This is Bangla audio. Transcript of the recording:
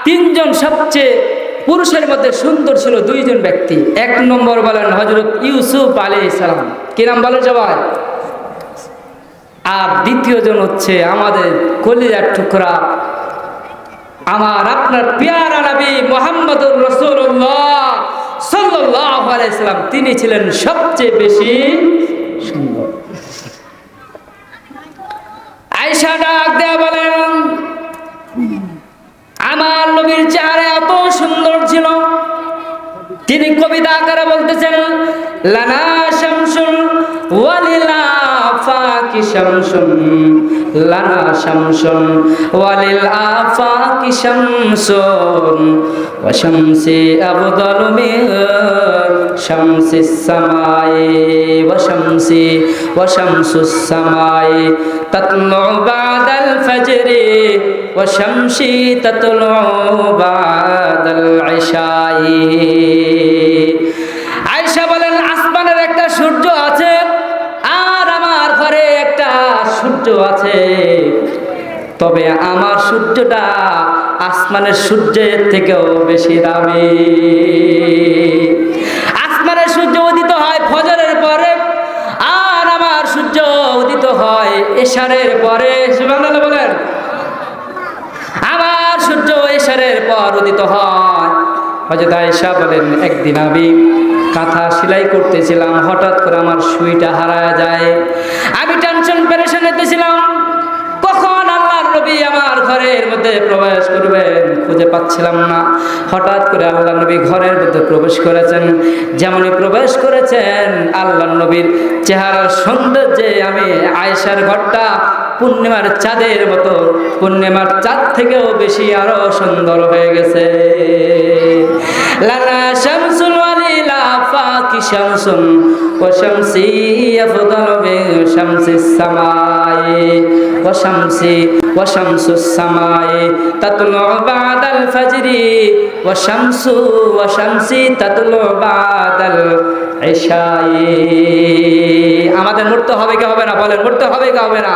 তিনজন সবচেয়ে পুরুষের মধ্যে সুন্দর ছিল দুইজন ব্যক্তি। এক নম্বর বলেন হযরত ইউসুফ আলাইহিস সালাম, কি নাম বলে সবাই? আর দ্বিতীয় জন হচ্ছে আমাদের কলিজার টুকরা, আমার আপনার পেয়ারা নবী মুহাম্মদুর রাসূলুল্লাহ সাল্লাল্লাহু আলাইহি সাল্লাম, তিনি ছিলেন সবচেয়ে বেশি সুন্দর। আয়েশা ডাক দেয়া বলেন, আমার নবীর চেহারা এত সুন্দর ছিল, তিনি কবিতা আকারে বলতেছেন, লানা শামসুন ওয়ালিল আফাকি শামসুন, লানা শামসুন ওয়ালিল আফাকি শামসুন, ওয়া শামসি আফদালু মিন শামসিস সামাই, ওয়া শামসি ওয়া শামসুস সামাই তাতলু বাদাল ফাজরি, ওয়া শামসি তাতলু বাদাল ইশাই। আয়েশা বলেন, আসমানের একটা সূর্য আছে আর আমার ঘরে একটা সূর্য আছে, তবে আমার সূর্যটা আসমানের সূর্যের থেকেও বেশি দামি। আসমানের সূর্য উদিত হয় ফজরের পরে, আর আমার সূর্য উদিত হয় এশারের পরে। সুবহানাল্লাহ বলেন। আমার সূর্য এশারের পর উদিত হয়। হযরত আয়েশা বলেন, একদিন আমি কাঁথা সেলাই করতেছিলাম, হঠাৎ করে আমার সুইটা হারায় যায়। আমি টেনশন পেরেশান হতেছিলাম, কখন আল্লাহর নবী আমার ঘরের মধ্যে প্রবেশ করবেন, খুঁজে পাচ্ছিলাম না। হঠাৎ করে আল্লাহর নবী ঘরের মধ্যে প্রবেশ করেছেন। যেমনই প্রবেশ করেছেন, আল্লাহর নবীর চেহারার সৌন্দর্যে আমি আয়েশার ঘরটা পূর্ণিমার চাঁদের মতো, পূর্ণিমার চাঁদ থেকেও বেশি আরো সুন্দর হয়ে গেছে। লানা শামসুল ওয়ালিল আফাকি শামসুন, ওয়া শামসি আফদালু মিন শামসিস সামাই, ওয়া শামসি ওয়া শামসুস সামাই তাতলু বাদাল ফাজরি, ওয়া শামসি তাতলু বাদাল ইশাই। আমাদের মরতে হবে কি হবে না? বলেন, মরতে হবে কি হবে না?